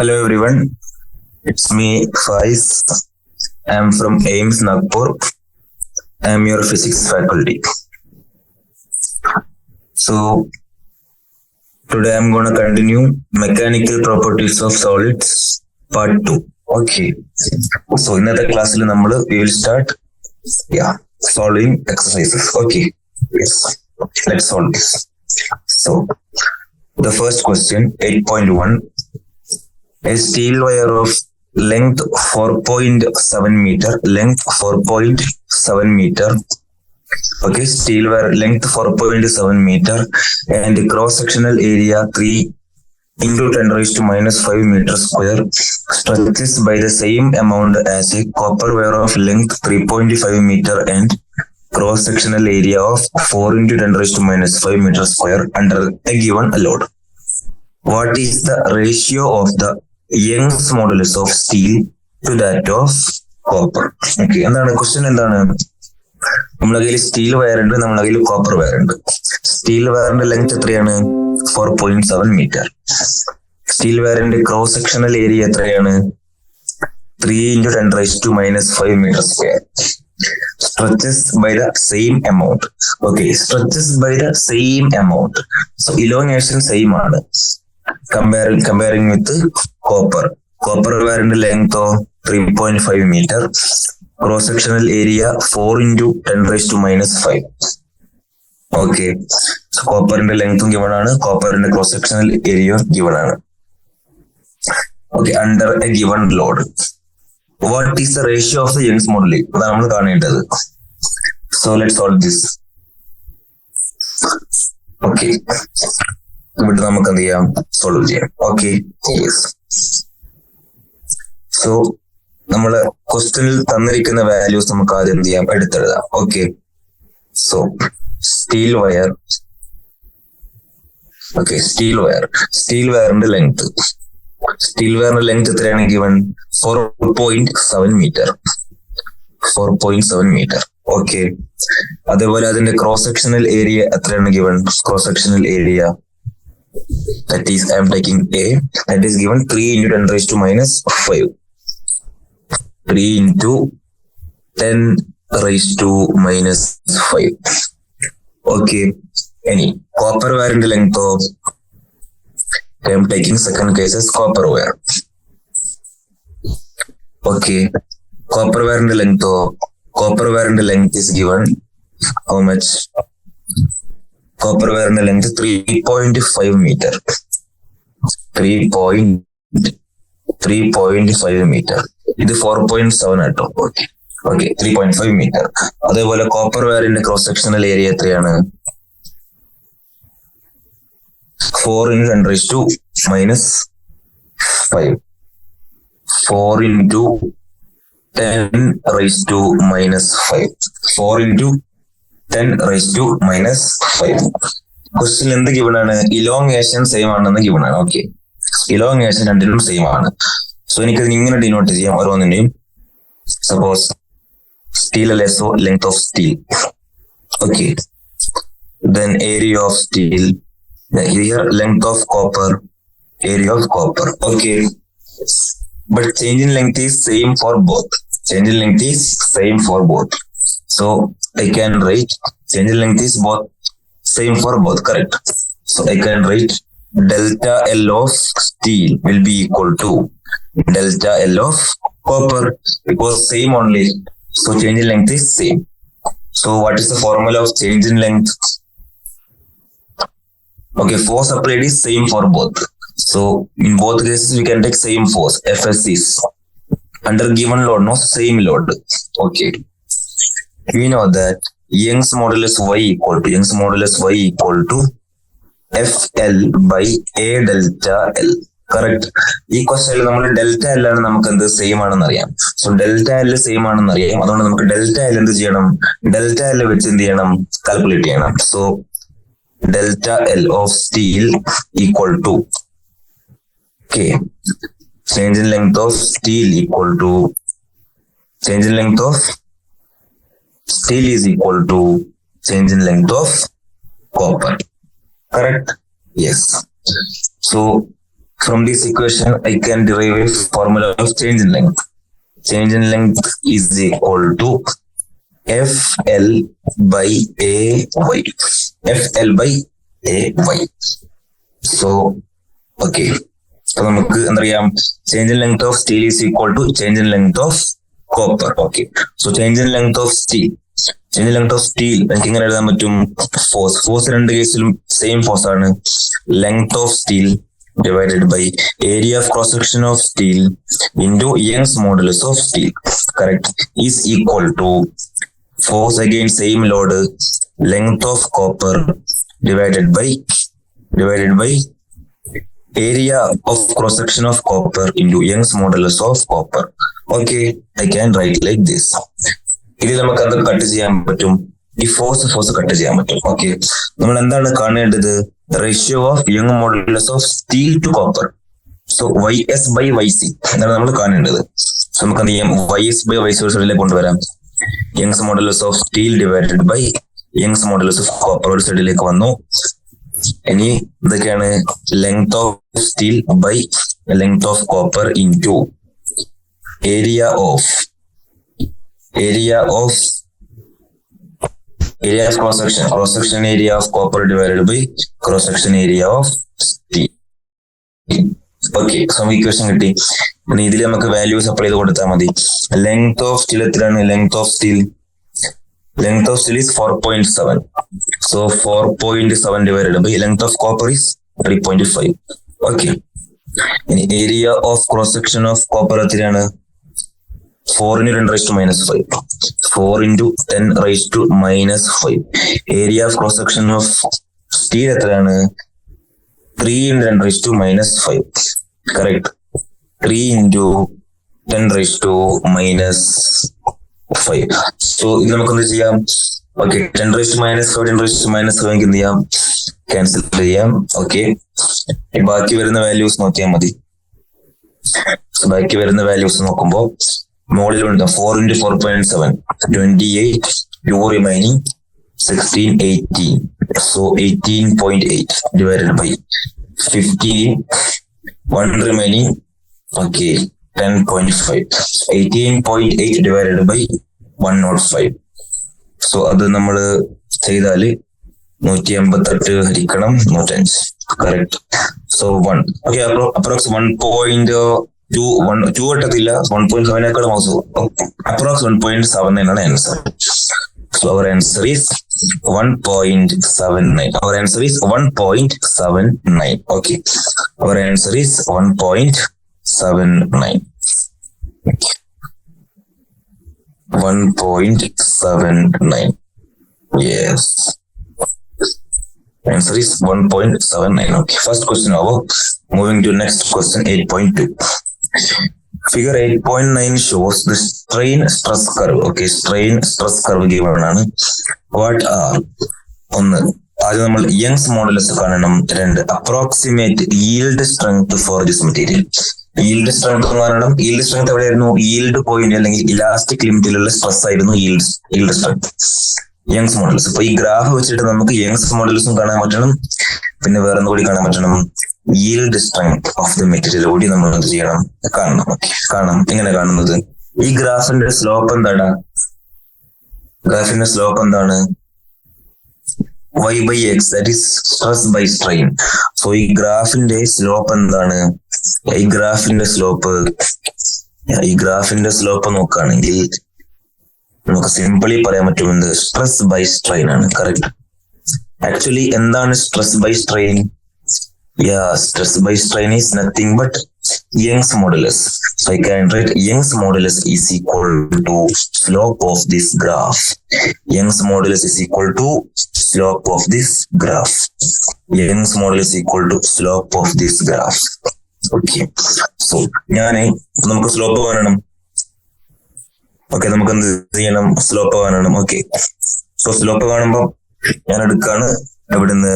Hello everyone, it's me Faiz. I am from AIMS Nagpur. I am your physics faculty. So today I am going to continue mechanical properties of solids part 2. Okay. So in the class we will start solving exercises. Okay. Yes. Let's solve this. So the first question 8.1. A steel wire of length 4.7 meter. Okay, steel wire length 4.7 meter and cross-sectional area 3 into 10 raised to minus 5 meter square stretches by the same amount as a copper wire of length 3.5 meter and cross-sectional area of 4 into 10 raised to minus 5 meter square under a given load. What is the ratio of the Young's modulus of steel to that of copper? Okay, എന്താണ് question? എന്താണ്? നമ്മുടെ കയ്യിൽ steel wire ഉണ്ട്, നമ്മുടെ കയ്യിൽ copper wire ഉണ്ട്. Steel വയറിന്റെ length എത്രയാണ്? 4.7 മീറ്റർ. സ്റ്റീൽ വയറിന്റെ ക്രോസ് സെക്ഷണൽ ഏരിയ എത്രയാണ്? 3 into 10 raised to minus 5 meter square. Stretches by the same amount. Okay, stretches by the same amount. So elongation same ആണ്. Comparing with copper. Copper wire in the length of 3.5 meter. Cross sectional area 4 into 10 raised to minus 5. Okay. So copper in the length given ആണ്, copper in the cross sectional area given ആണ്. Okay, under a given load. What is the ratio of the Young's modulus? അതാണ് നമ്മൾ കാണേണ്ടത്. So let's solve this. Okay. ഇവിടെ നമുക്ക് എന്ത് ചെയ്യാം? Solve ചെയ്യാം. ഓക്കെ. സോ നമ്മള് ക്വസ്റ്റ്യനിൽ തന്നിരിക്കുന്ന വാല്യൂസ് നമുക്ക് ആദ്യം എന്ത് ചെയ്യാം? എടുത്തെഴുതാം. Okay. So steel wire. Okay, steel വയറിന്റെ ലെങ്ത്. സ്റ്റീൽ വയറിന്റെ ലെങ്ത് എത്രയാണ് ഗിവൺ? 4.7 മീറ്റർ. 4.7 മീറ്റർ. ഓക്കെ. അതേപോലെ അതിന്റെ ക്രോസ് സെക്ഷണൽ ഏരിയ എത്രയാണ് given? Cross sectional area that is I am taking A, that is given 3 into 10 raised to minus 5. 3 into 10 raised to minus 5. Okay. Any copper wire in the length of, I am taking second case as copper wire. Okay. Copper wire in the length is given how much? Copper wire in the length 3.5 meter. 3.5 meter. ഇത് 4.7 ആട്ടോ. Okay. 3.5 metre. അതേപോലെ copper വയറിന്റെ cross sectional area എത്രയാണ്? 4 into 10 raised to minus 5. 4 into 10 raised to minus 5. 4 into 10 raised to minus 5. Question എന്ത് given ആണ്? Elongation same ആണെന്ന് given ആണ്. Okay, elongation രണ്ടിനും സെയിം ആണ്. സോ എനിക്കതിന് ഇങ്ങനെ ഡിനോട്ട് ചെയ്യാം ഓരോന്നിന്റെയും. സപ്പോസ് സ്റ്റീൽ അല്ലേ, so length of steel. Okay, then area of steel. Here length of copper, area of copper. Okay, but change in length is same for both. So I can write change in length is both same for both, correct? So I can write delta L of steel will be equal to delta L of copper because same only. So change in length is same. So what is the formula of change in length? Okay, force applied is same for both. So in both cases we can take same force. Fs is under given load, no same load. Okay. We know that Young's modulus y equal to FL by A delta L. Correct. ഈ ക്വസ്റ്റ്യനിൽ നമ്മൾ delta L ആണ് നമുക്ക് എന്ത് same ആണെന്ന് അറിയാം. So delta L same ആണെന്ന് അറിയാം. അതുകൊണ്ട് നമുക്ക് ഡെൽറ്റ എൽ എന്ത് ചെയ്യണം? ഡെൽറ്റ എൽ വെച്ച് എന്ത് ചെയ്യണം? കാൽക്കുലേറ്റ് ചെയ്യണം. So delta L of steel equal to change in length of steel equal to change in length of steel is equal to change in length of copper. Correct? Yes. So From this equation, I can derive a formula of change in length. Change in length is equal to FL by AY. FL by AY. So, okay. So, നമുക്ക് എന്തറിയാം, change in length of steel is equal to change in length of copper. Okay. So, change in length of steel. Change in length of steel എനിക്ക് ഇങ്ങനെ എഴുതാൻ പറ്റും, force രണ്ട് കേസിലും same force ആണ്. Length of steel divided by area of cross section of steel into Young's modulus of steel, correct, is equal to force against same load, length of copper divided by area of cross section of copper into Young's modulus of copper. Okay, I can write like this. ഇതിൽ നമുക്ക് അത് cut ചെയ്യാൻ പറ്റും, ഈ force cut ചെയ്യാൻ പറ്റും. Okay, നമ്മൾ എന്താണ് കാണേണ്ടത്? Ratio of Young modulus of steel to copper. So YS by YC എന്നാണ് നമ്മൾ കാണേണ്ടത്. സോ നമുക്ക് എന്ത് ചെയ്യാം, YS by YC ഒരു സൈഡിലേക്ക് കൊണ്ടുവരാം. Young's modulus of steel divided by Young's modulus of copper ഒരു സൈഡിലേക്ക് വന്നു. ഇനി ഇതൊക്കെയാണ് length of steel by length of copper into area of cross section area of copper divided by cross section area of steel. Okay, so equation കിട്ടി. ഇനി ഇതിൽ നമുക്ക് values apply ചെയ്ത് കൊടുത്താൽ മതി. ലെങ്ത് ഓഫ് സ്റ്റീൽ എത്രയാണ്? Length of steel is 4.7. So 4.7 divided by length of copper is 3.5. Okay. ഇനി area of cross section of copper എത്രയാണ്? 4 into 10 raised to minus 5. 4 into 10 raised to minus 5. Area of cross section of steel എത്രയാണ്? 3 into 10 raised to minus 5. Correct. 3 into 10 raised to minus 5. So ഇത് നമുക്ക് എന്ത് ചെയ്യാം? Okay, 10 raised to minus 5, 10 raised to minus 7 എന്ത് ചെയ്യാം? Cancel ചെയ്യാം. Okay, ബാക്കി വരുന്ന വാല്യൂസ് നോക്കിയാൽ മതി. ബാക്കി വരുന്ന വാല്യൂസ് നോക്കുമ്പോൾ മുകളിൽ ഉണ്ട് 4 into 4.7 28, 2 remaining 16, 18. So 18.8 divided by 15, 1 remaining, okay, 10.5. 18.8 divided by 105. So അത് നമ്മൾ ചെയ്താൽ 158 ഹരിക്കണം 105. Correct. So 1. Okay, approx 1.2 കിട്ടത്തില്ല, 1.7 മാസം അപ്രോക്സ് 1.79 ആണ് answer. So our answer is 1.79. Our answer is 1.79. Okay, our answer is 1.79. 1.79. Yes, answer is 1.79. Okay, first question over. Moving to next question, 8.2. Figure 8.9 shows the strain stress curve. Okay, strain stress curve given ആണ്. What are ഒന്ന്, ആദ്യം നമ്മൾ Young's modulus കാണണം. 2, approximate yield strength for this material. yield strength കാണണം. yield strength എവിടെയായിരുന്നു? yield point അല്ലെങ്കിൽ elastic ലിമിറ്റിലുള്ള stress ആയിരുന്നു yield strength. Young's modulus. ഇപ്പൊ ഈ ഗ്രാഫ് വെച്ചിട്ട് നമുക്ക് യങ്സ് മോഡുലസും കാണാൻ പറ്റണം, പിന്നെ വേറെ കൂടി കാണാൻ പറ്റണം, yield strength of the material കൂടി നമ്മൾ എന്ത് ചെയ്യണം? കാണണം. കാണാം. എങ്ങനെ കാണുന്നത്? ഈ ഗ്രാഫിന്റെ സ്ലോപ്പ് എന്താണ്? ഗ്രാഫിന്റെ സ്ലോപ്പ് എന്താണ്? y by x, that is stress by strain. So ഈ ഗ്രാഫിന്റെ സ്ലോപ്പ് എന്താണ്? ഈ ഗ്രാഫിന്റെ സ്ലോപ്പ് നോക്കുകയാണെങ്കിൽ നമുക്ക് സിംപിളി പറയാൻ പറ്റുന്നത് സ്ട്രെസ് ബൈ സ്ട്രെയിൻ ആണ്. കറക്റ്റ്. ആക്ച്വലി എന്താണ് stress by strain? Stress by strain is nothing but Young's modulus. So I can write Young's modulus is equal to slope of this graph. Young's modulus is equal to slope of this graph. Young's modulus is equal to slope of this graph. Okay. So നമുക്ക് slope കാണണം. Okay, നമുക്ക് എന്ത് ചെയ്യണം? Slope കാണണം. Okay, so slope കാണുമ്പോൾ ഞാൻ എടുക്കാണ് എവിടുന്ന്?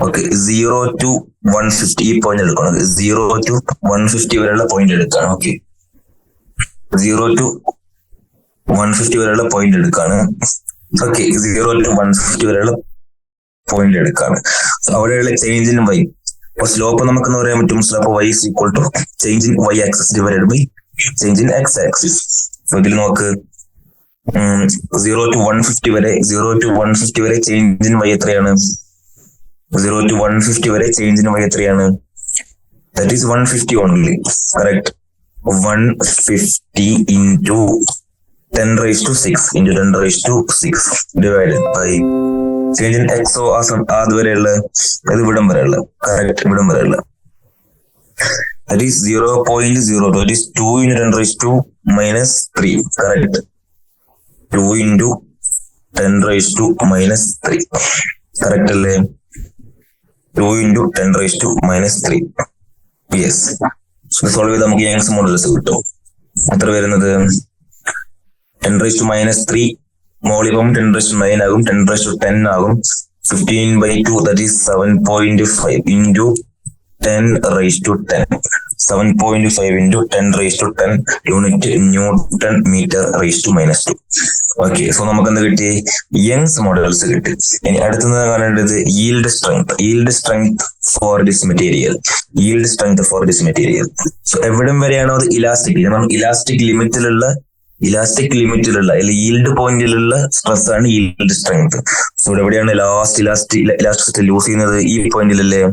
Okay, 0 to 150 ഈ പോയിന്റ് എടുക്കണം. 0 to 150 വരെയുള്ള പോയിന്റ് എടുക്കാണ്. ഓക്കെ, 0 to 150 വരെയുള്ള പോയിന്റ് എടുക്കാണ്. ഓക്കെ, 0 to 150 വരെയുള്ള പോയിന്റ് എടുക്കാണ്. അവിടെയുള്ള ചേഞ്ച് ഇൻ y, അപ്പൊ സ്ലോപ്പ് നമുക്കെന്ന് പറയാൻ പറ്റും slope y is equal to change in y axis divided by change in x axis. So ഇതിൽ നോക്ക് 0 to 150 വരെ ചേഞ്ച് ഇൻ y എത്രയാണ്? 0 to 150 വരെ ചേഞ്ച് ഇൻ y എത്രയാണ്? That is 150 only, correct? 150 into 10 raised to 6 divided by change in x. So അതുവരെയുള്ള ഇത് ഇവിടം വരെയുള്ള കറക്റ്റ് ഇവിടം വരെയുള്ള that is 0.02, that is 2 into 10 raised to minus 3, correct? 2 into 10 raised to minus 3, correct അല്ലേ? 2 into 10 raised to minus 3, yes. Solve ചെയ്ത് നമുക്ക് Young's modulus കിട്ടും. എത്ര വരുന്നത്? 10 raised to minus 3 മോളിപ്പം 10 raised to 9 ആകും, 10 raised to 10 ആകും. 15/2, that is 7.5 into 10 raised to 10. 7.5 into 10 raised to 10 unit newton metre raised to minus 2. Okay, so നമുക്ക് എന്ത് കിട്ടി? യങ്സ് മോഡുലസ് കിട്ടി. ഇനി അടുത്തത് കാണേണ്ടത് yield strength for this material. So എവിടം വരെയാണോ അത് ഇലാസ്റ്റിക്, ഇലാസ്റ്റിക് ലിമിറ്റിലുള്ള അല്ലെങ്കിൽ yield പോയിന്റിലുള്ള സ്ട്രെസ് ആണ് yield strength. സോ ഇവിടെ എവിടെയാണ് ഇലാസ്റ്റിസിറ്റി ലൂസ് ചെയ്യുന്നത്? ഈ പോയിന്റിലല്ലേ?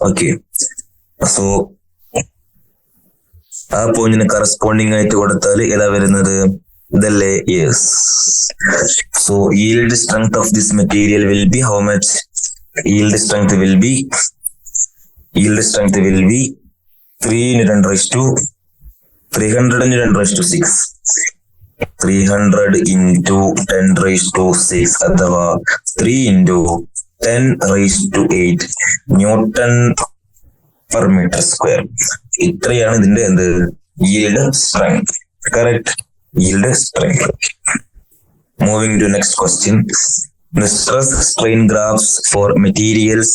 ഓക്കെ, സോ ആ പോയിന്റിന് കറസ്പോണ്ടിങ് ആയിട്ട് കൊടുത്താൽ ഏതാ വരുന്നത്? ഇതല്ലേ? Yes. So yield strength of this material will be how much? Yield strength will be 3 into 10 raised to 300 into 10 raised to 6. 300 into 10 raised to 6 അഥവാ 3 into 10 raised to 8 newton per meter square. ഇത്രയാണ് ഇതിന്റെ എന്ത്? yield strength, correct? Yield strength. Moving to next question. The stress strain graphs for materials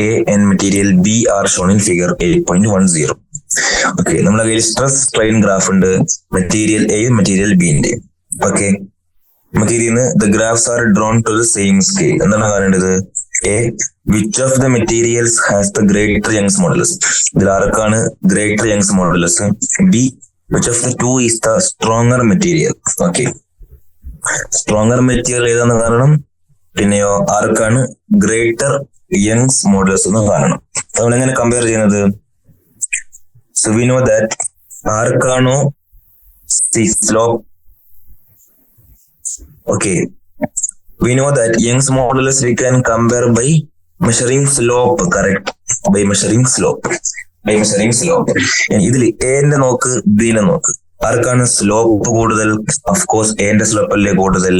A and material B are shown in figure 8.10. Okay, നമ്മുടെ കയ്യിൽ stress strain graph ഉണ്ട്, material എയും material ബിന്റെയും. Okay, മെറ്റീരിയലിന് the graphs are drawn to the same scale. എന്താണ് കാണേണ്ടത്? A, which of the materials has the greater Young's modulus? ഇതിൽ ആർക്കാണ് greater Young's modulus? B, which of the two is the stronger material? Okay, stronger material ഏതാന്ന് കാണണം, പിന്നെയോ ആർക്കാണ് greater Young's modulus എന്ന് കാണണം. നമ്മൾ എങ്ങനെ കമ്പയർ ചെയ്യുന്നത്? So we know that ആർക്കാണോ slope, okay, we know that Young's modulus we can compare by measuring slope, correct? By measuring slope. ഇതിൽ എന്റെ നോക്ക്, ബിനെ നോക്ക്, ആർക്കാണ് സ്ലോപ്പ് കൂടുതൽ? ഓഫ് കോഴ്സ് എന്റെ സ്ലോപ്പ് അല്ലേ കൂടുതൽ?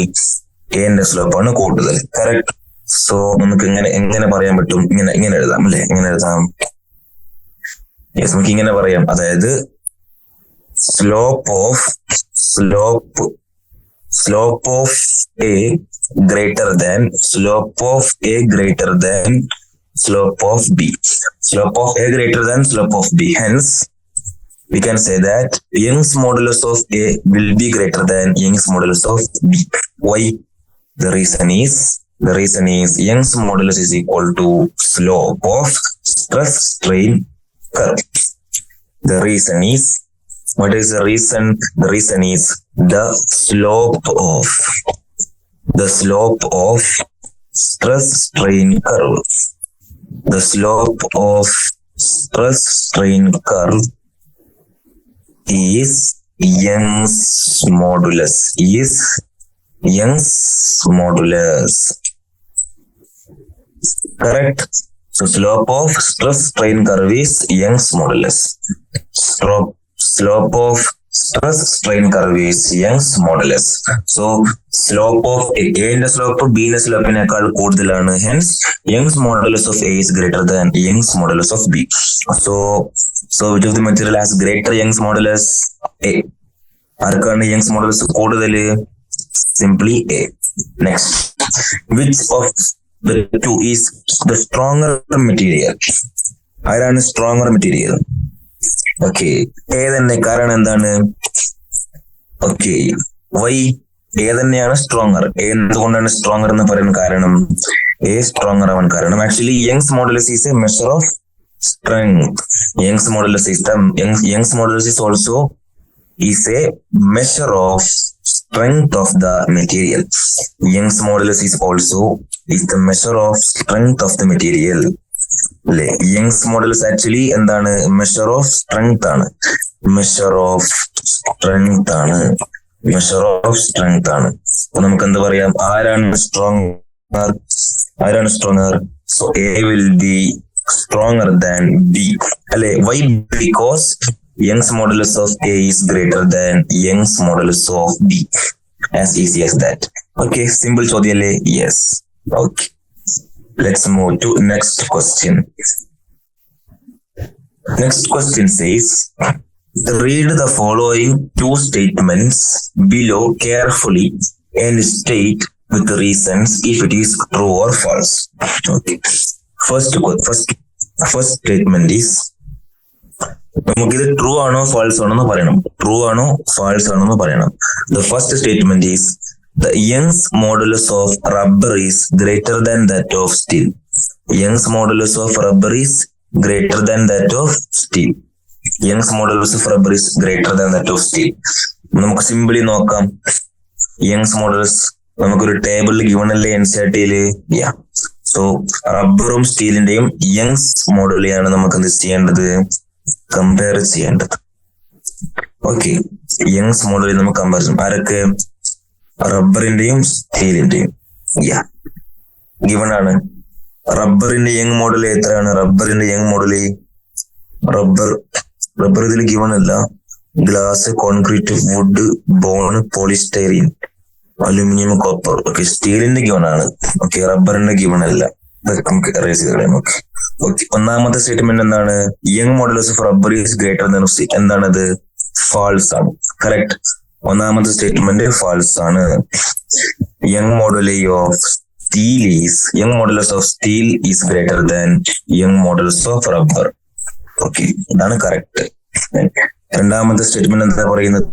എന്റെ സ്ലോപ്പ് ആണ് കൂടുതൽ, കറക്റ്റ്. സോ നമുക്ക് എങ്ങനെ പറയാൻ പറ്റും? ഇങ്ങനെ എഴുതാം അല്ലെ? എങ്ങനെ എഴുതാം? യെസ്, നമുക്ക് ഇങ്ങനെ പറയാം. അതായത് slope of A greater than slope of A greater than slope of B. Slope of A greater than slope of B. Hence, we can say that Young's modulus of A will be greater than Young's modulus of B. Why? The reason is Young's modulus is equal to slope of stress strain curve. The reason is, what is the reason? The reason is the slope of stress strain curve. The slope of stress strain curve is Young's modulus. Correct? So slope of stress strain curve is Young's modulus. Slope of stress strain curve is Young's modulus. So slope of A ന്റെ slope B ന്റെ സ്ലോപ്പിനേക്കാൾ കൂടുതലാണ്. Hence Young's modulus of A is greater than Young's modulus of B. So which of the material has greater Young's modulus? A. ആർക്കാണ് Young's modulus കൂടുതൽ? Simply A. Next, which of the two is the stronger material? ആരാണ് stronger material? Okay, A തന്നെ. കാരണം എന്താണ്? Okay, why? A തന്നെയാണ് stronger. എന്തുകൊണ്ടാണ് stronger എന്ന് പറയുന്ന കാരണം? എ സ്ട്രോങ്ങർ ആവാൻ കാരണം actually Young's modulus is a measure of strength. Young's modulus is also is a measure of strength of the material. Young's modulus is also is the measure of strength of the material. Young's modulus actually എന്താണ് measure of strength ആണ്. measure of strength ആണ്. അപ്പൊ നമുക്ക് എന്ത് പറയാം, ആരാണ് stronger? So A will be stronger than B. അല്ലെ? Why? Because Young's modulus of A is greater than Young's modulus of B. As easy as that. Okay, simple ചോദ്യല്ലേ? Yes. Okay. Let's move to next question. Next question says, read the following two statements below carefully and state with the reasons if it is true or false. Okay. First statement is, നമുക്കിത് true ആണോ false ആണോ എന്ന് പറയണം. True ആണോ false ആണോ എന്ന് പറയണം. The first statement is, the Young's modulus of rubber is greater than that of steel. Young's modulus of rubber is greater than that of steel. Young's modulus of rubber is greater than that of steel. നമുക്ക് simply നോക്കാം. Young's modulus നമുക്കൊരു ടേബിളിൽ given അല്ലേ NCERT-യില്. So റബ്ബറും സ്റ്റീലിന്റെയും Young's മോഡുലെയാണ് നമുക്ക് എന്ത് ചെയ്യേണ്ടത്, compare ചെയ്യേണ്ടത്. ഓക്കെ, യങ്സ് മോഡലിൽ നമുക്ക് കമ്പാരിസൺ ആരൊക്കെ, റബ്ബറിന്റെയും സ്റ്റീലിന്റെയും. ഗിവൺ ആണ്. റബ്ബറിന്റെ യങ് മോഡൽ എത്രയാണ്? റബ്ബറിന്റെ യങ് മോഡല് റബ്ബർ ഇതിൽ ഗിവൺ അല്ല. Glass, concrete, wood, bone, polystyrene, aluminium, copper. Okay, സ്റ്റീലിന്റെ ഗിവൺ ആണ്. ഓക്കെ, റബ്ബറിന്റെ ഗിവൺ അല്ല. നമുക്ക് അറേസ് ചെയ്ത് കളയാം. ഓക്കെ, ഒന്നാമത്തെ സ്റ്റേറ്റ്മെന്റ് എന്താണ്? Young modulus of rubber is greater than steel. എന്താണത്? ഫാൾസ് ആണ്. കറക്റ്റ്. ഒന്നാമത്തെ സ്റ്റേറ്റ്മെന്റ് ഫാൾസ് ആണ്. Young modulus of steel is greater than Young modulus of rubber. Okay, ഇതാണ് കറക്റ്റ്. രണ്ടാമത്തെ സ്റ്റേറ്റ്മെന്റ് എന്താ പറയുന്നത്?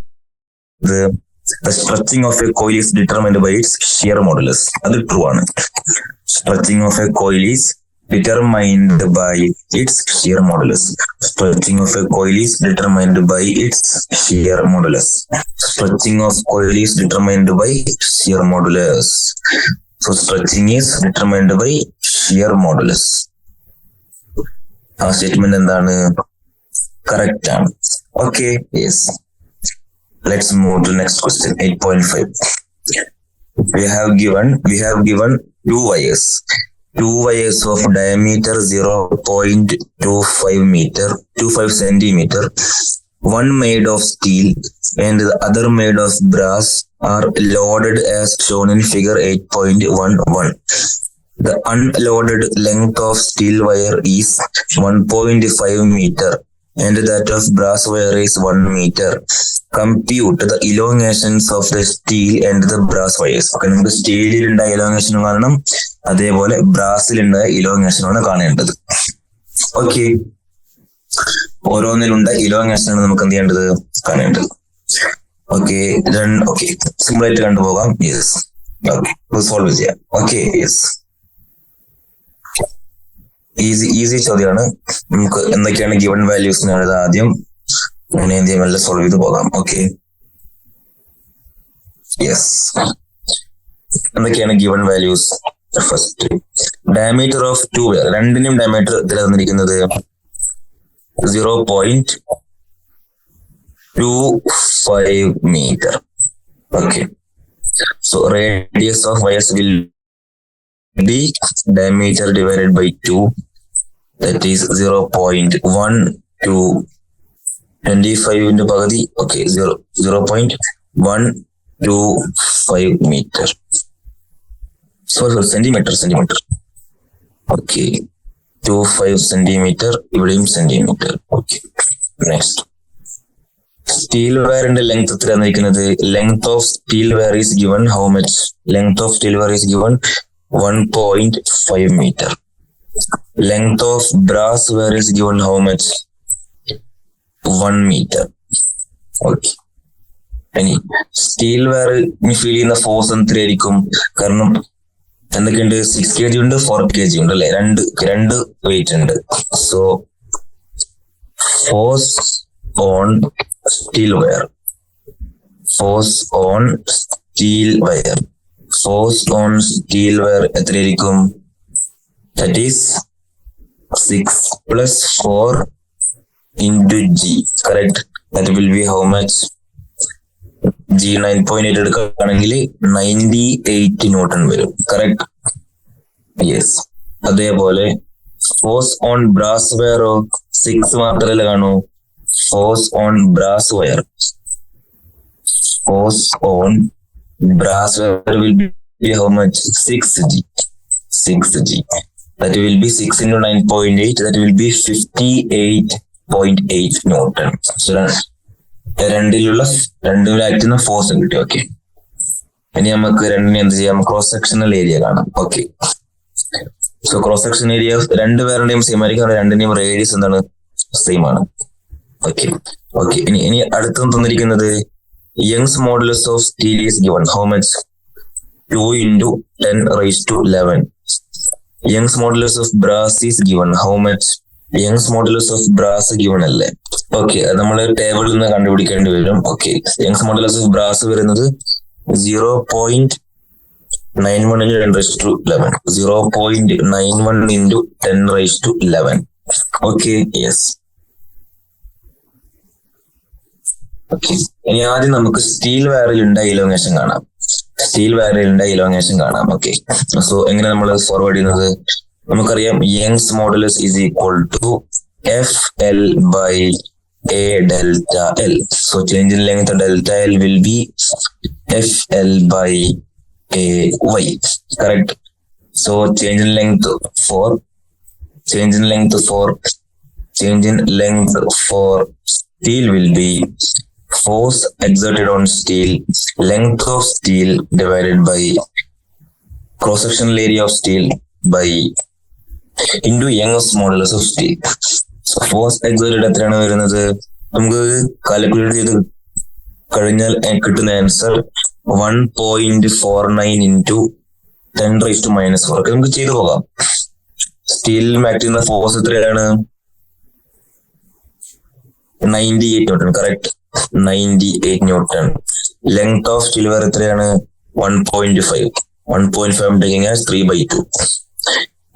The stretching of a coil is determined by its shear modulus. അത് true ആണ്. Stretching of a coil is determined by its shear modulus. Stretching of a coil is determined by its shear modulus. Stretching of coil is determined by shear modulus. So stretching is determined by shear modulus. ആ statement എന്താണ്? Correct ആണ്. Okay, yes. Let's move to next question, 8.5. We have given two wires of diameter 0.25 centimeter, one made of steel and the other made of brass, are loaded as shown in figure 8.11. The unloaded length of steel wire is 1.5 meter and that of brass wire is 1 meter. Compute the elongations of the steel and the brass wires. നമുക്ക് സ്റ്റീലിലുണ്ടായ ഇലോങ്ങേഷനും കാണണം, അതേപോലെ ബ്രാസിലുണ്ടായ ഇലോങ്ങേഷനാണ് കാണേണ്ടത്. Okay, ഓരോന്നിലുണ്ടായ ഇലോങ്ങേഷനാണ് നമുക്ക് എന്ത് ചെയ്യേണ്ടത്, കാണേണ്ടത്. Okay, simple ആയിട്ട് കണ്ടുപോകാം. Yes, okay, solve ചെയ്യാം. ഓക്കെ, യെസ്, ഈസി ചോദ്യമാണ്. നമുക്ക് എന്തൊക്കെയാണ് ഗിവൺ വാല്യൂസ് എഴുതാം ആദ്യം, അങ്ങനെ എന്ത് ചെയ്യാം, എല്ലാം സോൾവ് ചെയ്ത് പോകാം. ഓക്കെ, യെസ്, എന്തൊക്കെയാണ് given values? First, diameter of two wire, രണ്ടിനും ഡയമീറ്റർ ഇതിൽ തന്നിരിക്കുന്നത് 0.25 meter. Okay, so radius of wires will be diameter divided by 2, that is 0.125 into pagadi. Okay, 0.125 meter. So centimeter. Okay, 25 centimeter, ഇവിടെയും centimeter. Okay, next. Steel വയറിന്റെ length എത്ര തന്നിരിക്കുന്നത്? Length of steel wire is given how much? Length of steel wire is given 1.5 meter. Length of brass wire is given how much? 1 meter. Okay. ഇനി steel wire feel ചെയ്യുന്ന force എത്രയായിരിക്കും? കാരണം എന്തൊക്കെയുണ്ട്? 6 kg ഉണ്ട്, 4 kg ഉണ്ട് അല്ലെ, രണ്ട് wait ഉണ്ട്. So force on steel wire. Force on steel wire. Force on steel wire എത്രയായിരിക്കും? That is 6 plus 4 into G. Correct? That will be how much? G 9.8 എടുക്കുകയാണെങ്കിൽ 98 ന്യൂട്ടൺ വരും. കറക്റ്റ്? യെസ്. അതേപോലെ force on brass വയറോ 6 മാത്രമല്ല കാണൂ. Force on brass wire. Force on brass wire will be how much? 6G. 6G. That will be 6 into 9.8. That will be 58.8 Newton. So രണ്ടിലായിട്ടുന്ന force കിട്ടി. Okay, ഇനി നമുക്ക് രണ്ടിനെ എന്ത് ചെയ്യാം? ക്രോസ് സെക്ഷണൽ ഏരിയ കാണാം. Okay, so cross section area രണ്ടുപേരുടെയും same ആയിരിക്കും. രണ്ടിന്റെയും റേഡിയസ് എന്താണ്? സെയിം ആണ്. ഓക്കെ ഓക്കെ ഇനി അടുത്ത് തന്നിരിക്കുന്നത് Young's modulus of steel is given. How much? 2 into 10 raised to 11. Young's modulus of brass is given. How much? Young's modulus of brass given അല്ലേ? Okay, അത് നമ്മൾ ടേബിളിൽ നിന്ന് കണ്ടുപിടിക്കേണ്ടി വരും. Okay, Young's modulus of brass വരുന്നത് 0.91 into 10 raised to 11. 0.91 into 10 raised to 11. Okay, yes. Okay, ഇനി ആദ്യം നമുക്ക് സ്റ്റീൽ വയറിലുണ്ട ഇലോങ്ങേഷൻ കാണാം. ഓക്കെ, സോ എങ്ങനെ നമ്മൾ ഫോർവേഡ് ചെയ്യുന്നത്? നമുക്കറിയാം Young's modulus is equal to FL by A delta L. So change in length delta L will be FL by AY. Correct? So change in length for steel will be force exerted on steel, length of steel divided by cross-sectional area of steel by into Young's modulus of steel. So force exerted എത്രയാണ് വരുന്നത്? നമുക്ക് calculate ചെയ്ത് കഴിഞ്ഞാൽ കിട്ടുന്ന answer 1.49 into 10 raised to minus 4. നമുക്ക് ചെയ്തു പോകാം. സ്റ്റീലിൽ act ചെയ്യുന്ന ഫോഴ്സ് എത്രയാണ്? 98 newton. Correct, 98 newton. Length of steel wire എത്രയാണ്? 1.5. 1.5 taking as 3/2.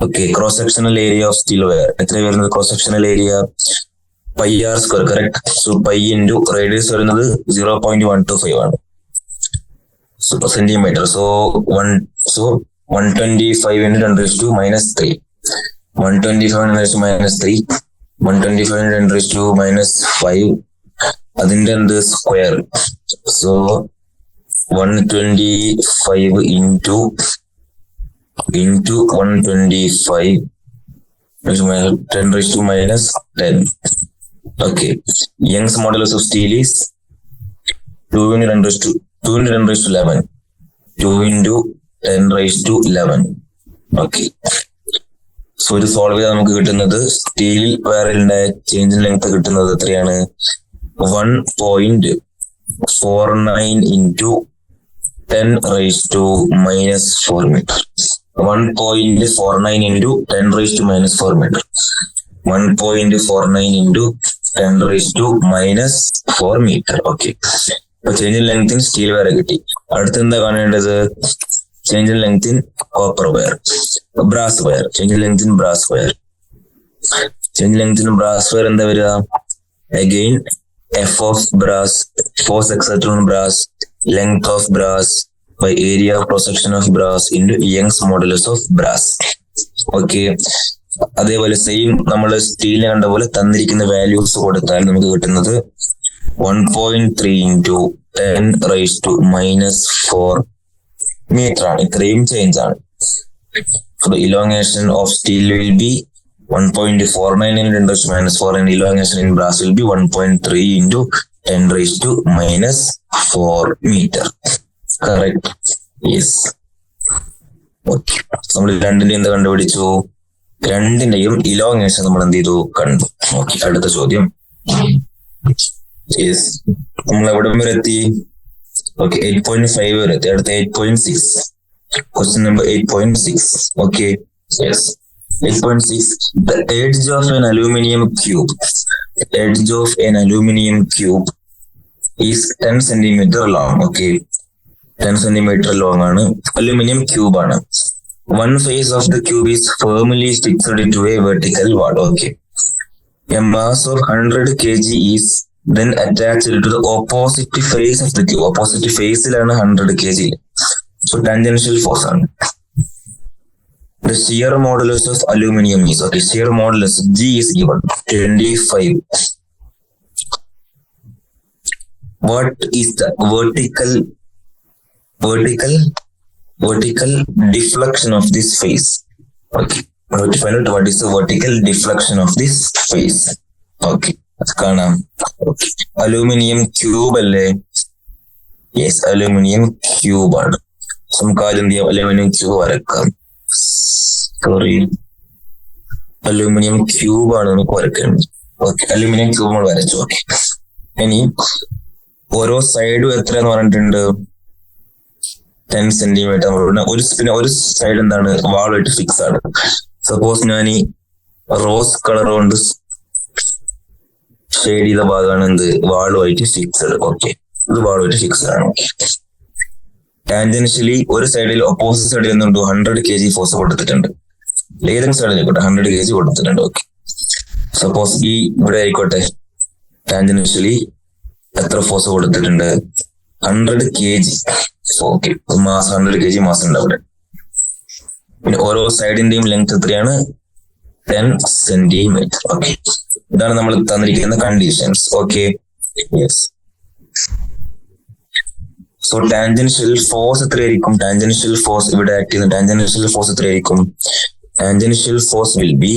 Okay, cross sectional area of steel wire എത്ര വരുന്നത്? Cross sectional area πr². Correct. So pi into radius വരുന്നത് 0.125 ആണ്. Super centimetre. So 125 into 10 raised to minus 3. 125 into 10 raised to minus 3. 125 into 10 raised to minus 5. അതിന്റെ എന്ത്? Square. So 125 into 125 10 raised to minus 10. Okay, Young's modulus of steel is 2 into 10 raised to 11. 2 into 10 raised to 11. Okay, so ഇത് solve ചെയ്താൽ നമുക്ക് കിട്ടുന്നത് steel വയറിന്റെ change in length കിട്ടുന്നത് എത്രയാണ്? 1.49 into 10 raised to minus 4 meter. 1.49 into 10 raised to minus 4 meter. 1.49 into 10 raised to minus 4 meter. Okay, അപ്പൊ change in length in steel wire കിട്ടി. അടുത്ത് എന്താ കാണേണ്ടത്? Change in length in copper wire, brass wire. Change in length in brass wire. എന്താ വരിക? Again F of brass, force exerted on brass, length of brass by area of cross section of brass into Young's modulus of brass. Okay, അതേപോലെ same നമ്മൾ സ്റ്റീലിനെ കണ്ട പോലെ തന്നിരിക്കുന്ന values കൊടുത്താൽ നമുക്ക് കിട്ടുന്നത് 1.3 into 10 raised to minus 4 meter ആണ്. ഇത്രയും ചേഞ്ച് ആണ്. So the elongation of steel will be 1.49 into 10 raised to minus 4 and elongation in brass will be 1.3 into 10 raised to minus 4 meter. Correct? Yes. Okay. നമ്മൾ രണ്ടിന്റെയും എന്താ കണ്ടുപിടിച്ചു? രണ്ടിന്റെയും elongation നമ്മൾ എന്ത് ചെയ്തു? കണ്ടു. ഓക്കെ, അടുത്ത ചോദ്യം. യെസ്, നമ്മൾ എവിടെ വരെ എത്തി? ഓക്കെ, 8.5 വരെ എത്തി. അടുത്ത 8.6. Question number 8.6. Okay. Yes. 8.6. The edge of an aluminum cube edge of an aluminum cube is 10 centimeter long. Okay, 10 centimeter long ആണ്. അലുമിനിയം ക്യൂബ് ആണ്. One face of the cube is firmly fixed into a vertical wall. Okay, a mass of 100 kg is then attached to the opposite face of the cube. Opposite faceലാണ് 100 kg. So tangential force ആണ്. The shear modulus of aluminum is, okay, shear modulus G is given 25. What is the vertical deflection of this face? Okay, we have to find out what is the vertical deflection of this face. Okay, കാണാം. Okay, aluminum cube അല്ലേ? Yes, aluminum cube ആണ്. നമുക്ക് ആദ്യം എന്ത് ചെയ്യാം? aluminum cube വരക്കാം. Sorry, aluminium cube ആണ് നമുക്ക് വരയ്ക്കേണ്ടത്. ഓക്കെ, അലൂമിനിയം ക്യൂബ് നമ്മൾ വരച്ചു. ഓക്കെ, ഇനി ഓരോ സൈഡും എത്രയെന്ന് പറഞ്ഞിട്ടുണ്ട്? 10 സെന്റിമീറ്റർ. പിന്നെ ഒരു സൈഡ് എന്താണ്? വാളുമായിട്ട് ഫിക്സ് ആണ്. സപ്പോസ് ഞാൻ ഈ റോസ് കളർ കൊണ്ട് ഷെയ്ഡ് ചെയ്ത ഭാഗമാണ് എന്ത്? വാളുമായിട്ട് ഫിക്സഡ്. ഓക്കെ, ഇത് വാളുമായിട്ട് ഫിക്സഡ് ആണ്. ടാൻജൻഷ്യലി ഒരു സൈഡിൽ ഓപ്പോസിറ്റ് സൈഡിൽ എന്തുണ്ട്? 100 kg ഫോഴ്സ് കൊടുത്തിട്ടുണ്ട്. ഏതെങ്കിലും സൈഡിൽ ആയിക്കോട്ടെ 100 kg കൊടുത്തിട്ടുണ്ട്. ഓക്കെ, സപ്പോസ് ഈ ഇവിടെ ആയിക്കോട്ടെ ടാൻജൻഷ്യലി എത്ര ഫോഴ്സ് കൊടുത്തിട്ടുണ്ട്? 100 kg. Okay, mass 100 kg mass ഉണ്ട് അവിടെ. പിന്നെ ഓരോ സൈഡിന്റെയും ലെങ്ത് എത്രയാണ്? 10 സെന്റിമീറ്റർ. ഓക്കെ, ഇതാണ് നമ്മൾ തന്നിരിക്കുന്ന conditions. Okay, yes. So tangential force എത്രയായിരിക്കും? ടാൻജൻഷ്യൽ ഫോഴ്സ് ഇവിടെ ആക്ട് ചെയ്യുന്ന ടാൻജൻഷ്യൽ ഫോഴ്സ് എത്രയായിരിക്കും? Tangential force will be,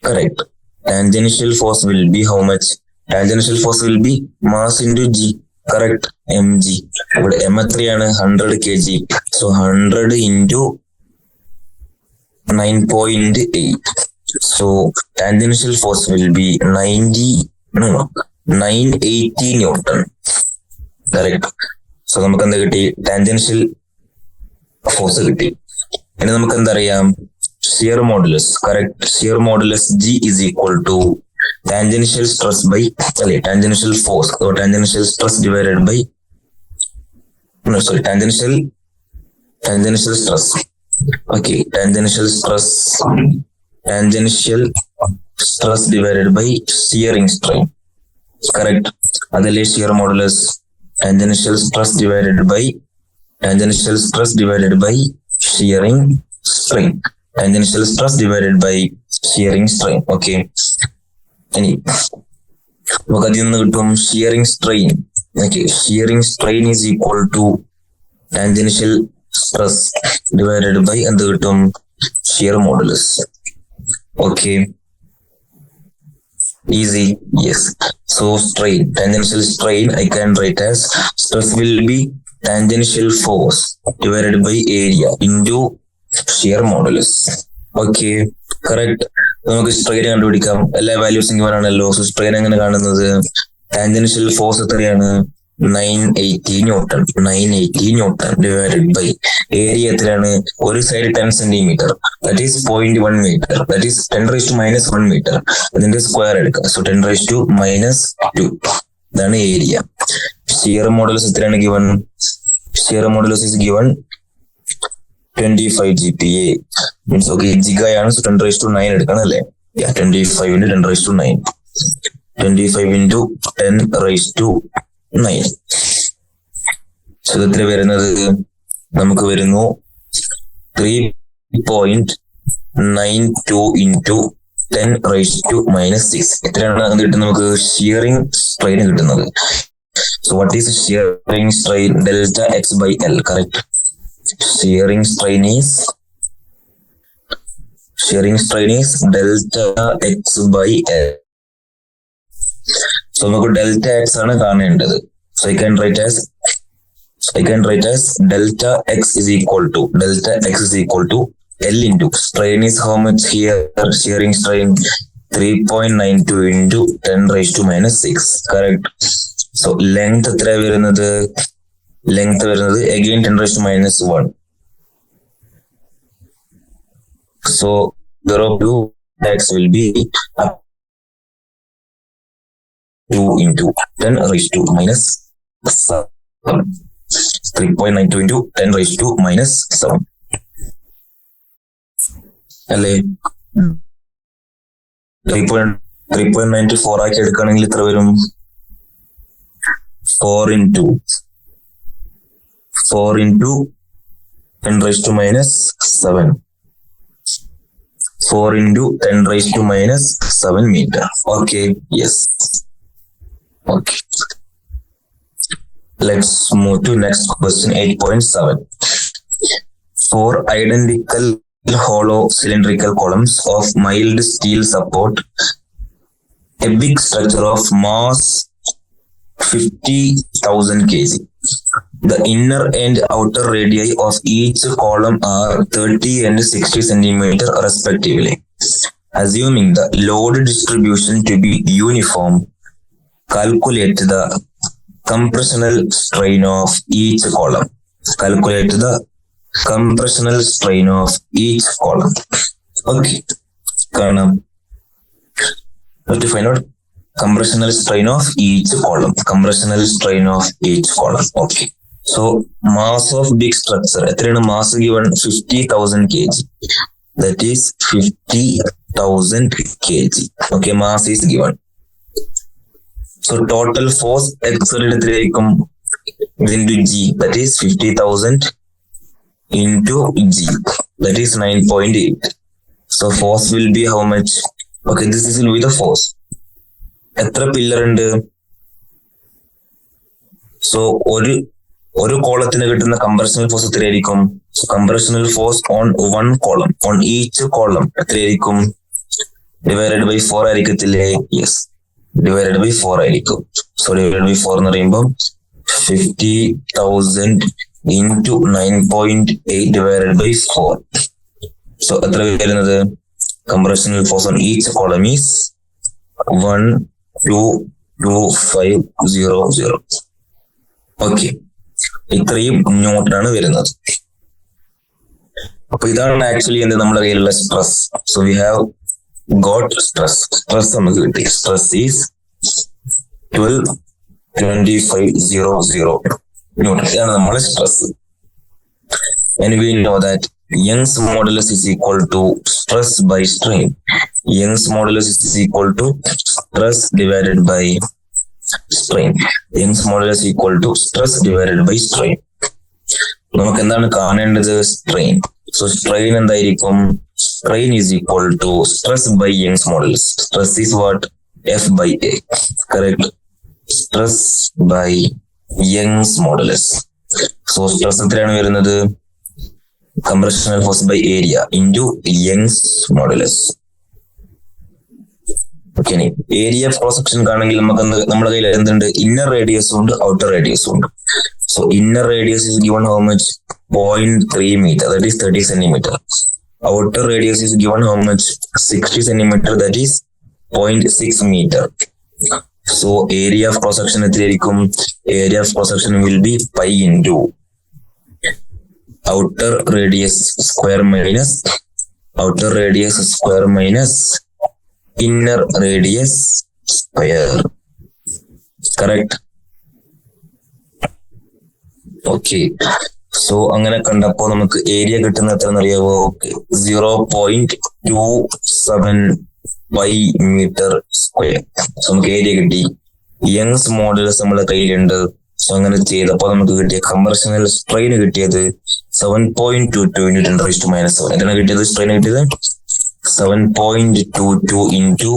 correct, tangential force will be how much? Tangential force will be mass into g. Correct, mg. ഇവിടെ m എത്രയാണ്? 100 kg. So 100 into 9.8. So tangential force will be 980 newton. Correct. So നമുക്ക് എന്താ കിട്ടി? Tangential force കിട്ടി. ഇനി നമുക്ക് എന്തറിയാം? Shear modulus. Correct, shear modulus G is equal to tangential stress by, അല്ലെ, tangential force. Tangential stress divided by, sorry, tangential stress. Okay, tangential stress divided by shearing strain. Correct, അതല്ലേ shear modulus? Tangential stress divided by shearing strain. Tangential stress divided by shearing strain. Okay, ഇനി നമുക്ക് അതിൽ നിന്ന് കിട്ടും shearing strain. Okay, shearing strain is equal to tangential stress divided by എന്ത് കിട്ടും? Shear modulus. Okay, easy. Yes, so strain, tangential strain I can write as stress will be tangential force divided by area into shear modulus. Okay, correct. നമുക്ക് strain കണ്ടുപിടിക്കാം. എല്ലാ വാല്യൂസും given ആണല്ലോ. So strain എങ്ങനെ കാണുന്നത്? Tangential force എത്രയാണ്? 980 newton divided by area എത്രയാണ്? ഒരു side 10 centimetre, that is 0.1 metre, that is 10⁻⁻1 metre. അതിന്റെ സ്ക്വയർ എടുക്കുക. സോ 10⁻². ഇതാണ് ഏരിയ. ഷിയർ മോഡുലസ് എത്രയാണ് given? Shear modulus is given 25 GPa. Means okay, ജിഗായാണ്. സോ 10⁻9 എടുക്കണം അല്ലേ? 25 × 10⁻9. 25 × 10⁻9. സോ എത്ര വരുന്നത്? നമുക്ക് വരുന്നു 3.92 × 10⁻⁻6. എത്രയാണ് അത് കിട്ടുന്നത്? നമുക്ക് ഷിയറിംഗ് സ്ട്രെയിൻ കിട്ടുന്നത്. So what is shearing strain? Delta x by L. Correct, shearing strain is delta x by L. So നമുക്ക് ഡെൽറ്റ എക്സ് ആണ് കാണേണ്ടത്. So I can write as delta x is equal to L into strain is how much here? Shearing strain 3.92 into 10⁻⁻6. Correct. So length എത്ര വരുന്നത്? again 10⁻⁻1. So the x will be 3.92 into 10 raised to minus 7. 3.92 into 10 raised to minus 7. അല്ലേ? 3.94 ആക്കി എടുക്കുകയാണെങ്കിൽ എത്ര വരും? 4 into 10 raised to minus 7. 4 into 10 raised to minus 7 meter. Okay, yes. Okay. Let's move to next question, 8.7. 4 identical hollow cylindrical columns of mild steel support a big structure of mass 50,000 kg. The inner and outer radii of each column are 30 and 60 centimeter respectively. Assuming the load distribution to be uniform, calculate the compressional strain of each column. Calculate the compressional strain of each column. Okay. To find out compressional strain of each column. Compressional strain of each column. Okay. So mass of big structure. Mass given 50,000 kg. That is 50,000 kg. Okay, mass is given. So total force exerted into G. That is 50,000 into G. That is 9.8. So force will be how much? Okay, this will be the force. എത്ര pillar ഉണ്ട്? So ഒരു കോളത്തിന് കിട്ടുന്ന compressional force എത്രയായിരിക്കും? Compressional force on 1 column, on each column എത്രയായിരിക്കും? Divided by 4 ആയിരിക്കത്തില്ലേ? Yes, divided by 4 ആയിരിക്കും. So divided by 4 എന്ന് പറയുമ്പോൾ 50,000 into 9.8 divided by 4. So എത്ര വരുന്നത്? Compressional force on each column is 1.22500. Okay, ഇത്രയും ന്യൂട്ടനാണ് വരുന്നത്. അപ്പൊ ഇതാണ് ആക്ച്വലി എന്ത് നമ്മുടെ കയ്യിലുള്ള stress. So we have got stress നമുക്ക് കിട്ടി. Stress is 12.2500 newton. ഇതാണ് നമ്മുടെ stress. And we know that Young's modulus is equal to stress by strain. Young's modulus is equal to stress divided by strain. Young's modulus is equal to stress divided by strain. നമുക്ക് എന്താണ് കാണേണ്ടത്? Strain. So strain എന്തായിരിക്കും? Strain is equal to stress by Young's modulus. Stress is what? F by a. Correct. Stress by Young's modulus. So stress എത്രയാണ് വരുന്നത്? Compressional force by area into Young's modulus. Okay, area cross section ആണെങ്കിൽ നമുക്ക് നമ്മുടെ കയ്യിൽ എന്തുണ്ട്? Inner റേഡിയസും ഉണ്ട്, outer റേഡിയസും ഉണ്ട്. So inner radius is given how much? 0.3 meter, that is 30 centimeter. Outer radius is given how much? 60 centimeter, that is 0.6 meter. So area of cross section എത്രയായിരിക്കും? Area of cross section will be pi into outer radius square minus inner radius square. Correct? Okay. So അങ്ങനെ കണ്ടപ്പോ നമുക്ക് area കിട്ടുന്ന എത്രയെന്ന് അറിയാവോ? 0.27 metre square. So നമുക്ക് area കിട്ടി. Young's modulus നമ്മുടെ കയ്യിലുണ്ട്. സോ അങ്ങനെ ചെയ്തപ്പോ നമുക്ക് കിട്ടിയ കംപ്രഷണൽ സ്ട്രെയിൻ കിട്ടിയത് 7.22 into 10 raised to minus 7. എത്രയാണ് കിട്ടിയത്? സ്ട്രെയിൻ കിട്ടിയത് 7.22 into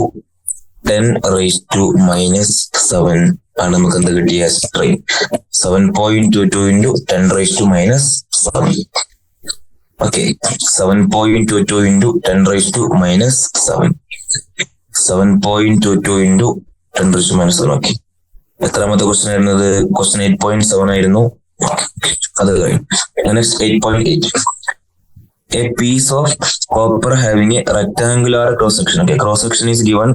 10 raised to minus 7 ആണ് നമുക്ക് എന്ത് കിട്ടിയ strain. 7.22 into 10 raised to minus 7. Okay, 7.22 into 10 raised to minus 7. 7.22 into 10 raised to minus 7. Okay, എത്രാമത്തെ ക്വസ്റ്റ്യൻ ആയിരുന്നത്? ക്വസ്റ്റ്യൻ 8.7 ആയിരുന്നു. അത് കഴിഞ്ഞു. Next 8.8. A piece of copper having a rectangular cross section. Okay, cross section is given.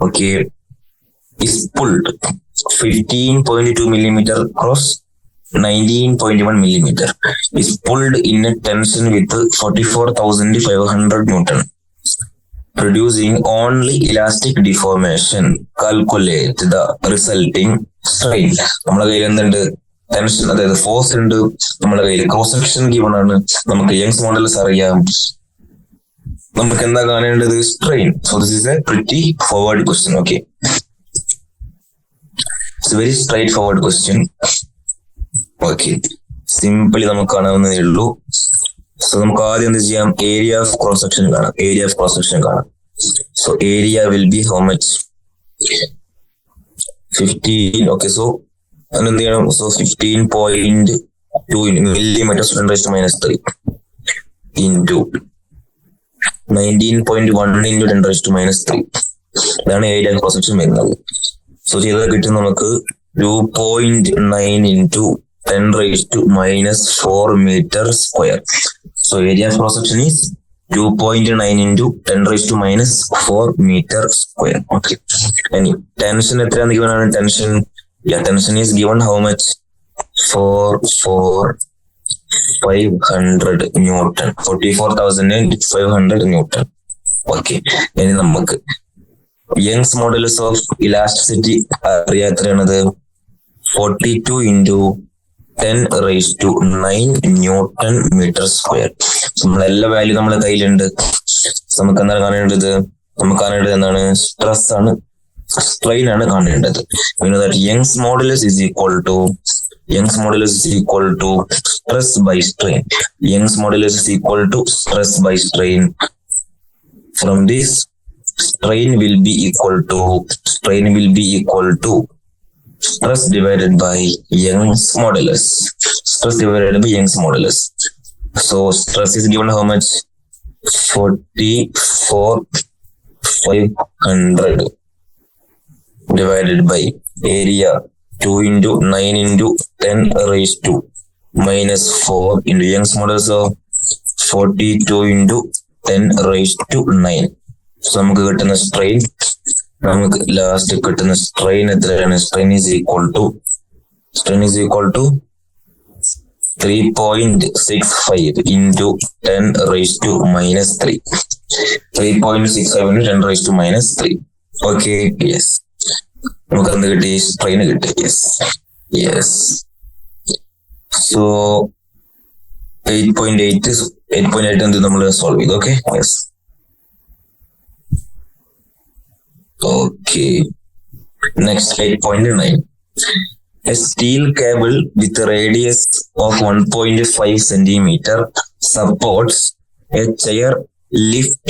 Okay, is pulled 15.2 millimeter cross 19.1 millimeter. Is pulled in a tension with 44,500 Newton. producing only elastic deformation. Calculate the resulting strain. നമ്മളെ കയ്യിൽ എന്തുണ്ട്? Tension, അതായത് force ഉണ്ട്, നമ്മുടെ കയ്യിൽ cross section given ആണ്, നമുക്ക് Young's models അറിയാം, നമുക്ക് എന്താ കാണേണ്ടത്? Strain. So this is A pretty forward question. Okay, it's very straight forward question. Okay, simply നമുക്ക് കാണാവുന്നതേ ഉള്ളൂ. സോ നമുക്ക് ആദ്യം എന്ത് ചെയ്യാം? ഏരിയ ഓഫ് ക്രോസ് സെക്ഷൻ കാണാം. ഏരിയ ഓഫ് ക്രോസ് സെക്ഷൻ കാണാം. So area will be how much? 15. Okay, so എന്ത് ചെയ്യണം? So 15.2 millimeters 10⁻³ into 19.1 into 10⁻³. ഇതാണ് ഏരിയ ക്രോസ് സെക്ഷൻ വരുന്നത്. സോ ചെയ്തത് കിട്ടും നമുക്ക് 2.9 into 10⁻⁻4 meter². So area of cross section is 2.9 into 10⁻⁻4 meter². Okay. Any tension എത്രയാണ് given ആണ്? Tension, yeah, tension is given how much? 500 Newton. 44,500 Newton. Okay. ഇനി നമുക്ക് Young's modulus of elasticity അറിയാം. എത്രയാണത്? 42 into 10⁻⁹ Newton meter². നമ്മളെ എല്ലാ value നമ്മുടെ കയ്യിലുണ്ട്. നമുക്ക് എന്താണ് കാണേണ്ടത്? നമുക്ക് കാണേണ്ടത് എന്താണ്? സ്ട്രെസ് ആണ്, സ്ട്രെയിൻ ആണ് കാണേണ്ടത്. Young's modulus is equal to stress by strain. Young's modulus is equal to stress by strain. From this, strain will be equal to stress divided by Young's modulus. Stress divided by Young's modulus. So stress is given how much? 44,500 divided by area 2 into 9 into 10⁻⁻4 into Young's modulus of 42 into 10⁻⁹. So നമുക്ക് കിട്ടുന്ന strain, നമുക്ക് last കിട്ടുന്ന strain എത്രയാണ്? Strain is equal to 3.65 into 10⁻⁻3. 3.65 into 10⁻⁻3. Okay, yes, നമുക്ക് എന്ത് കിട്ടി? Strain കിട്ടി. Yes. So 8.8 എന്ത് നമ്മൾ സോൾവ് ചെയ്തു. Okay, yes. Okay. Next, 8.9. A steel cable with a radius of 1.5 centimeter supports a chair lift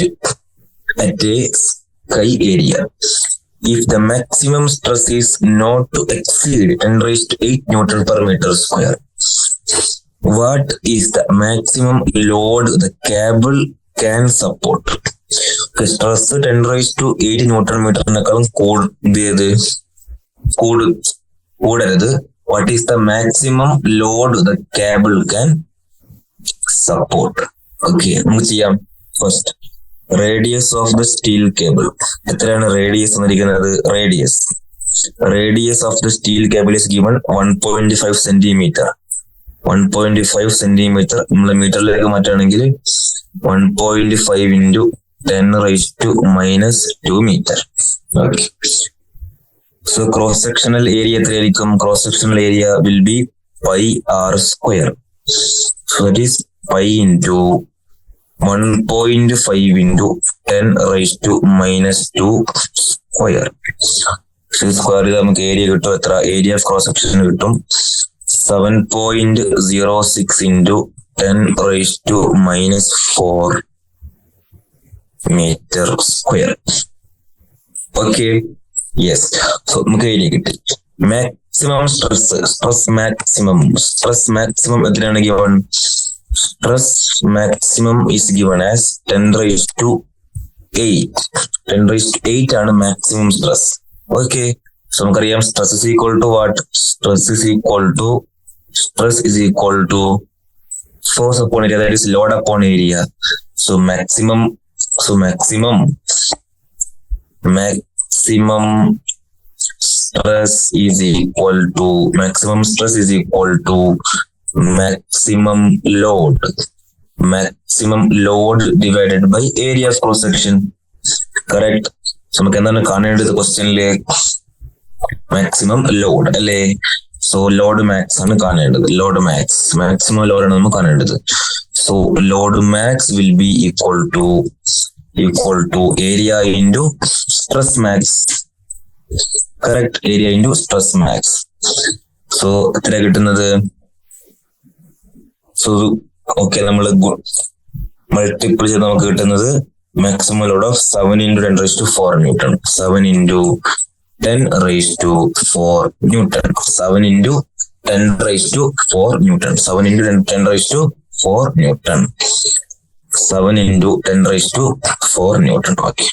at a sky area. If the maximum stress is not to exceed 10⁸ Newton per meter square, what is the maximum load the cable can support? സ്ട്രെസ് 10⁸ Newton മീറ്ററിനേക്കാളും കൂടരുത്. What is the maximum load the cable can support? Okay, നമുക്ക് ചെയ്യാം. First, radius of the steel cable. എത്രയാണ് radius എന്നിരിക്കുന്നത്? Radius of the steel cable is given 1.5 centimetre. 1.5 centimetre നമ്മളെ മീറ്ററിലേക്ക് മാറ്റുകയാണെങ്കിൽ 1.5 into 10⁻⁻2 meter. Okay. So cross sectional area എത്രയായിരിക്കും? Cross sectional area will be pi r². So that is pi into 1.5 into 10⁻⁻2 square. So square ചെയ്ത് നമുക്ക് area കിട്ടും. എത്ര? Area of cross section കിട്ടും 7.06 into 10⁻⁻4 meter². Okay, yes. So നമുക്ക് area കിട്ടി. Maximum stress maximum എത്രയാണ് given? Stress maximum is given as 10⁸ ആണ് maximum stress. Okay, so നമുക്കറിയാം stress is equal to what? Stress is equal to force upon area, that is load upon area. So maximum stress is equal to maximum load divided by area of cross section. കറക്റ്റ്. നമുക്ക് എന്താണ് കാണേണ്ടത് ക്വസ്റ്റ്യനില്? Maximum load അല്ലേ? So load max ആണ് കാണേണ്ടത്. Load max, maximum load ആണ് നമ്മൾ കാണേണ്ടത്. So load max will be equal to area into stress max. Correct, area into stress max. So എത്ര കിട്ടുന്നത്? സോ ഓക്കെ, നമ്മൾ മൾട്ടിപ്പിൾ ചെയ്ത് നമുക്ക് കിട്ടുന്നത് maximum load of 7 × 10⁴ newton. 7 × 10⁴ newton. 7 × 10⁴ newton. 7 × 10⁴ newton. 7 × 10⁴ newton. Okay.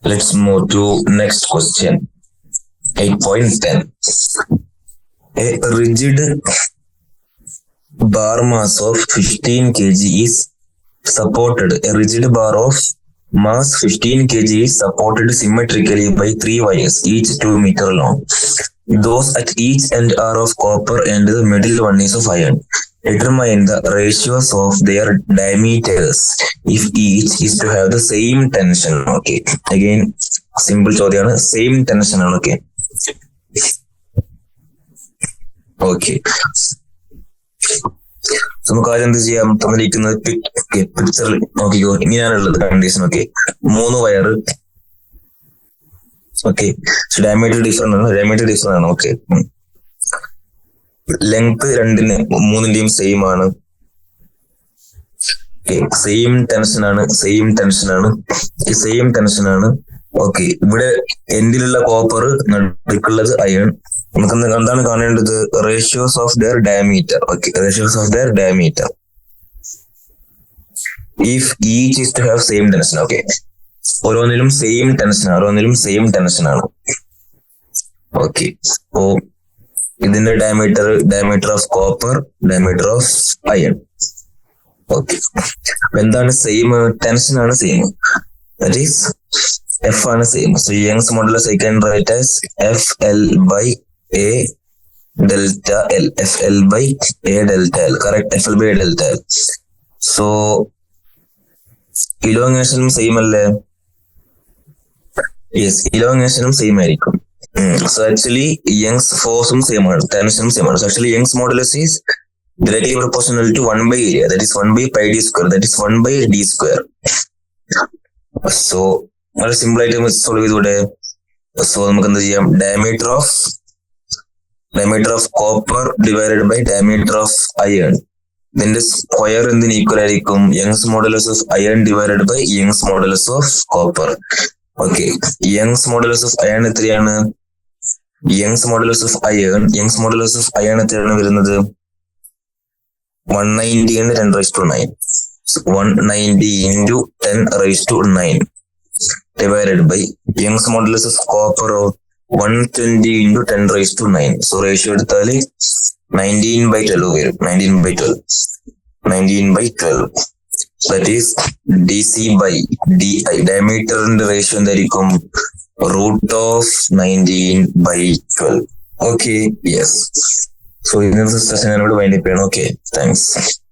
Let's move to next question. 8.10. A rigid bar mass of 15 kg is supported. A rigid bar of mass 15 kg is supported symmetrically by 3 wires, each 2 meter long. Those at each end are of copper and the middle one is of iron. Determine the ratios of their diameters if each is to have the same tension. Okay. Again, simple ചോദ്യമാണ്. Same tension ആണ്. Okay. Okay. നമുക്ക് ആദ്യം എന്ത് ചെയ്യാം? തന്നിരിക്കുന്നത് പിക്ചറിൽ നോക്കിക്കോ. ഇങ്ങനെയാണുള്ളത് condition. Okay, 3 wire. Okay, diameter different ആണ്. ഓക്കെ, ലെങ്ത് 3ന്റെയും സെയിം ആണ്. സെയിം ടെൻഷൻ ആണ്. ഓക്കെ, ഇവിടെ എൻഡിലുള്ള കോപ്പർ, നടുക്കുള്ളത് അയൺ. നമുക്ക് എന്താണ് കാണേണ്ടത്? Ratios of their diameter. Okay, ratios of their diameter if each is to have same tension. Okay, ഓരോന്നിലും സെയിം ടെൻഷൻ ആണ്. ഓക്കെ, അപ്പോ ഇതിന്റെ diameter of copper, diameter of iron. Okay, എന്താണ് സെയിം? ടെൻഷൻ ആണ് സെയിം. ദാറ്റ് ഈസ് F ആണ് same. So Young's modulus I can write as FL/A delta L. FL/A delta L. Correct, FL/A delta L. So ഇലോങ്ങേഷനും same അല്ലേ? Yes, ഇലോങ്ങേഷനും same ആയിരിക്കും. So actually Young's ഫോഴ്സും same ആണ്, ടെൻഷനും same ആണ്. So actually Young's modulus is directly proportional to 1/area. That is 1/πd². That is 1/d². So വളരെ simple ആയിട്ട് സോൾവ് ചെയ്തൂടെ? സോ നമുക്ക് എന്ത് ചെയ്യാം? Diameter of copper divided by diameter of iron. ഇതിന്റെ സ്ക്വയർ എന്തിന് ഈക്വൽ ആയിരിക്കും? Young's modulus of iron divided by Young's modulus of copper. Okay, Young's modulus of iron എത്രയാണ്? യങ്സ് മോഡുലസ് ഓഫ് അയൺ എത്രയാണ് വരുന്നത്? 190 × 10⁹. 190 × 10⁹ divided by Young's modulus of copper of 120 × 10⁹. So ratio എടുത്താല് 19/12 വരും. 19/12. That is DC/DI. ഡയമീറ്ററിന്റെ ratio എന്തായിരിക്കും? √19/12. Okay, yes. So ഇന്നത്തെ session ഞാനിവിടെ wind up ചെയ്യണം. Okay, thanks.